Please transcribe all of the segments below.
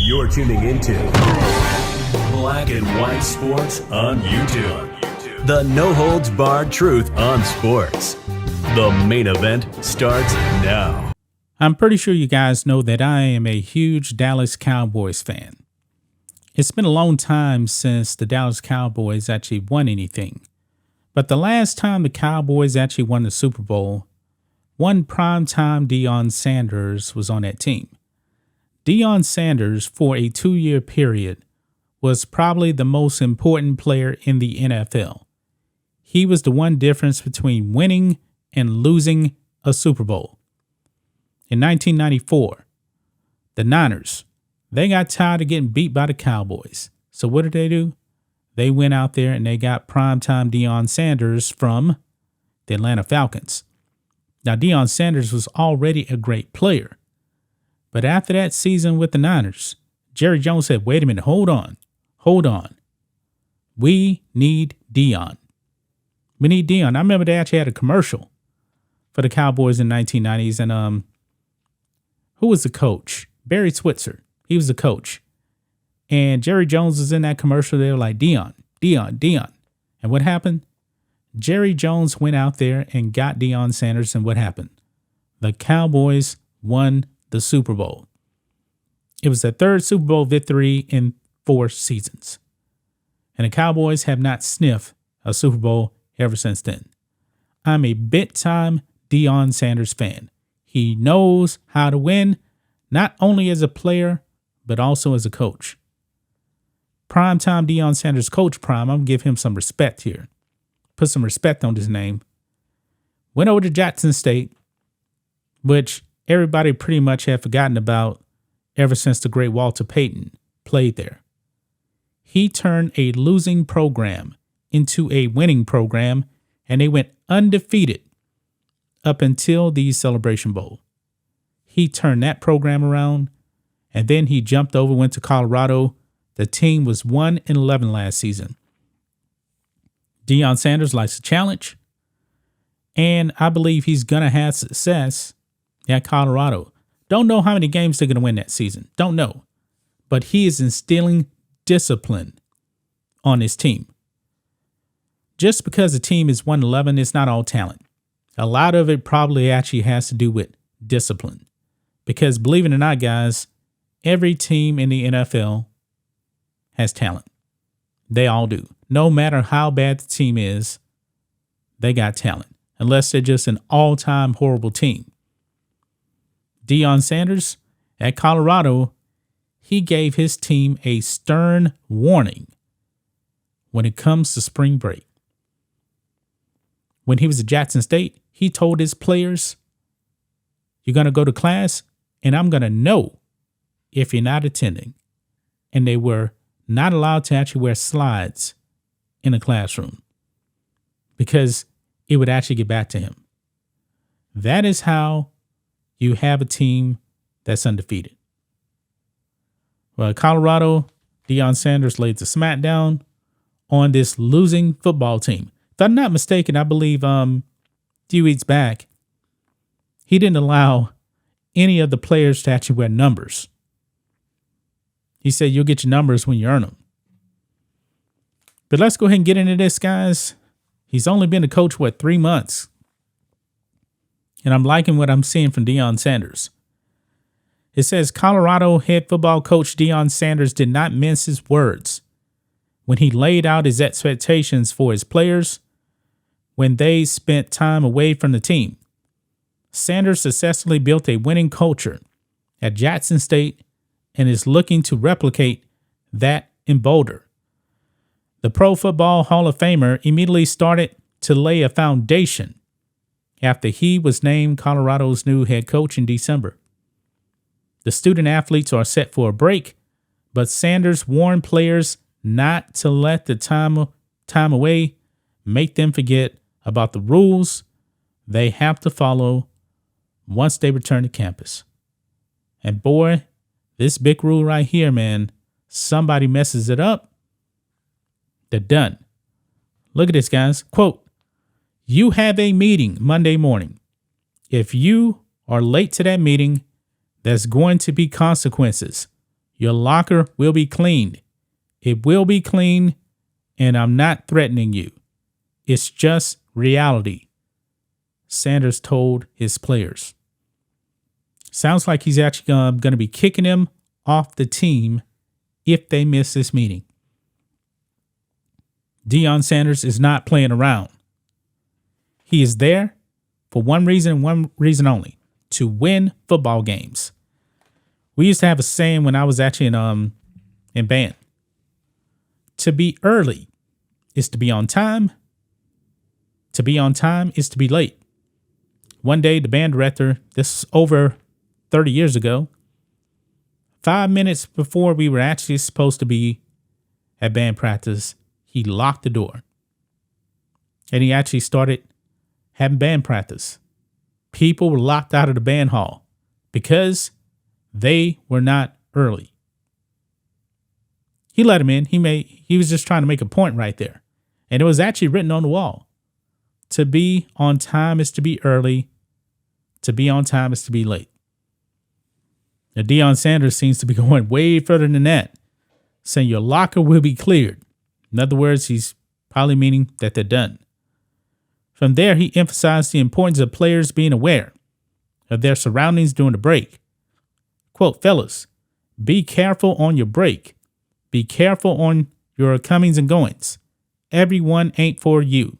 You're tuning into Black and White Sports on YouTube. The no-holds-barred truth on sports. The main event starts now. I'm pretty sure you guys know that I am a huge Dallas Cowboys fan. It's been a long time since the Dallas Cowboys actually won anything. But the last time the Cowboys actually won the Super Bowl, one primetime Deion Sanders was on that team. Deion Sanders, for a 2-year period, was probably the most important player in the NFL. He was the one difference between winning and losing a Super Bowl. In 1994, the Niners, they got tired of getting beat by the Cowboys. So what did they do? They went out there and they got primetime Deion Sanders from the Atlanta Falcons. Now, Deion Sanders was already a great player. But after that season with the Niners, Jerry Jones said, wait a minute, hold on. We need Deion. We need Deion. I remember they actually had a commercial for the Cowboys in the 1990s. And who was the coach? Barry Switzer. He was the coach. And Jerry Jones was in that commercial. They were like, Deion. And what happened? Jerry Jones went out there and got Deion Sanders. And what happened? The Cowboys won the Super Bowl. It was their third Super Bowl victory in 4 seasons. And the Cowboys have not sniffed a Super Bowl ever since then. I'm a big-time Deion Sanders fan. He knows how to win, not only as a player, but also as a coach. Primetime Deion Sanders, Coach Prime, I'm going to give him some respect here. Put some respect on his name. Went over to Jackson State, which everybody pretty much had forgotten about ever since the great Walter Payton played there. He turned a losing program into a winning program, and they went undefeated up until the Celebration Bowl. He turned that program around, and then he jumped over, went to Colorado. The team was 1-11 last season. Deion Sanders likes a challenge, and I believe he's going to have success at Colorado. Don't know how many games they're going to win that season. Don't know. But he is instilling discipline on his team. Just because the team is 1-11, it's not all talent. A lot of it probably actually has to do with discipline. Because believe it or not, guys, every team in the NFL has talent. They all do. No matter how bad the team is, they got talent. Unless they're just an all-time horrible team. Deion Sanders at Colorado, he gave his team a stern warning when it comes to spring break. When he was at Jackson State, he told his players, you're going to go to class and I'm going to know if you're not attending. And they were not allowed to actually wear slides in a classroom because it would actually get back to him. That is how you have a team that's undefeated. Well, Colorado, Deion Sanders laid the smackdown on this losing football team. If I'm not mistaken, I believe a few weeks back, he didn't allow any of the players to actually wear numbers. He said, you'll get your numbers when you earn them. But let's go ahead and get into this, guys. He's only been a coach, 3 months? And I'm liking what I'm seeing from Deion Sanders. It says Colorado head football coach Deion Sanders did not mince his words when he laid out his expectations for his players when they spent time away from the team. Sanders successfully built a winning culture at Jackson State and is looking to replicate that in Boulder. The Pro Football Hall of Famer immediately started to lay a foundation after he was named Colorado's new head coach in December. The student athletes are set for a break, but Sanders warned players not to let the time away make them forget about the rules they have to follow once they return to campus. And boy, this big rule right here, man, somebody messes it up, they're done. Look at this, guys. Quote, you have a meeting Monday morning. If you are late to that meeting, There's going to be consequences. Your locker will be cleaned. It will be clean, and I'm not threatening you. It's just reality, Sanders told his players. Sounds like he's actually going to be kicking them off the team if they miss this meeting. Deion Sanders is not playing around. He is there for one reason and one reason only: to win football games. We used to have a saying when I was actually in band. To be early is to be on time. To be on time is to be late. One day, the band director, this is over 30 years ago, 5 minutes before we were actually supposed to be at band practice, he locked the door. And he actually started having band practice. People were locked out of the band hall because they were not early. He let him in. He was just trying to make a point right there. And it was actually written on the wall. To be on time is to be early. To be on time is to be late. Now, Deion Sanders seems to be going way further than that, saying your locker will be cleared. In other words, he's probably meaning that they're done. From there, he emphasized the importance of players being aware of their surroundings during the break. Quote, fellas, be careful on your break. Be careful on your comings and goings. Everyone ain't for you.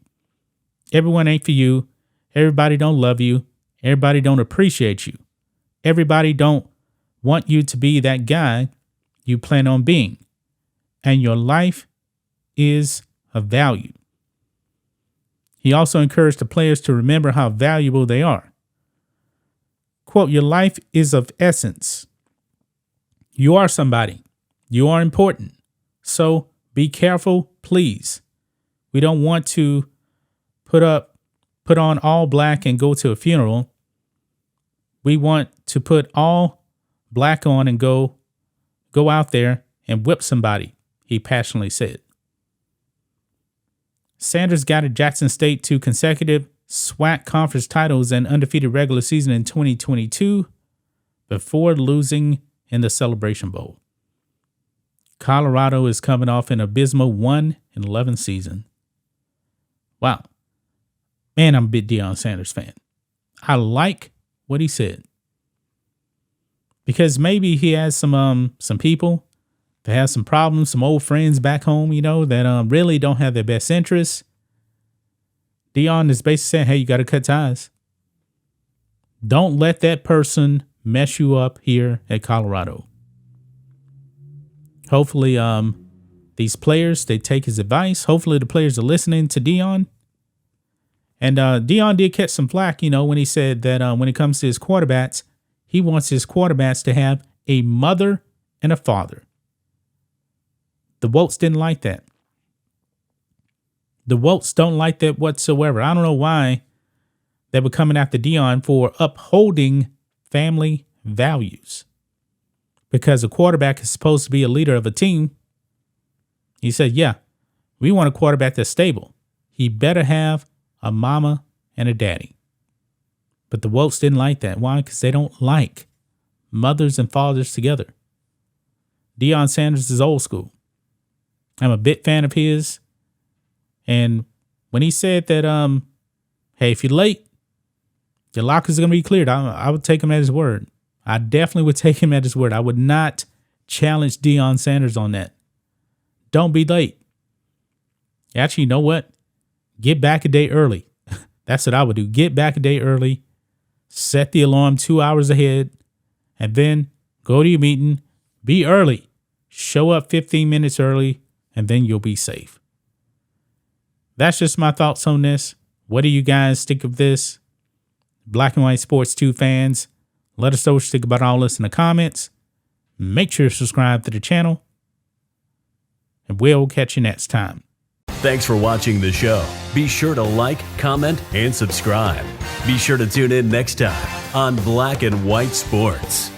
Everyone ain't for you. Everybody don't love you. Everybody don't appreciate you. Everybody don't want you to be that guy you plan on being. And your life is of value. He also encouraged the players to remember how valuable they are. Quote, your life is of essence. You are somebody. You are important. So be careful, please. We don't want to put on all black and go to a funeral. We want to put all black on and go out there and whip somebody, he passionately said. Sanders guided Jackson State to consecutive SWAC conference titles and undefeated regular season in 2022 before losing in the Celebration Bowl. Colorado is coming off an abysmal 1-11 season. Wow. Man, I'm a big Deion Sanders fan. I like what he said. Because maybe he has some people that have some problems, some old friends back home, that really don't have their best interests. Deion is basically saying, hey, you got to cut ties. Don't let that person mess you up here at Colorado. Hopefully, these players, they take his advice. Hopefully the players are listening to Deion. And Deion did catch some flack, when he said that when it comes to his quarterbacks, he wants his quarterbacks to have a mother and a father. The Wolves didn't like that. The Wolves don't like that whatsoever. I don't know why they were coming after Deion for upholding family values. Because a quarterback is supposed to be a leader of a team. He said, yeah, we want a quarterback that's stable. He better have a mama and a daddy. But the Wolves didn't like that. Why? Because they don't like mothers and fathers together. Deion Sanders is old school. I'm a big fan of his. And when he said that, hey, if you're late, your locker's going to be cleared, I would take him at his word. I definitely would take him at his word. I would not challenge Deion Sanders on that. Don't be late. Actually, you know what? Get back a day early. That's what I would do. Get back a day early. Set the alarm 2 hours ahead. And then go to your meeting. Be early. Show up 15 minutes early. And then you'll be safe. That's just my thoughts on this. What do you guys think of this? Black and White Sports 2 fans, let us know what you think about all this in the comments. Make sure to subscribe to the channel. And we'll catch you next time. Thanks for watching the show. Be sure to like, comment, and subscribe. Be sure to tune in next time on Black and White Sports.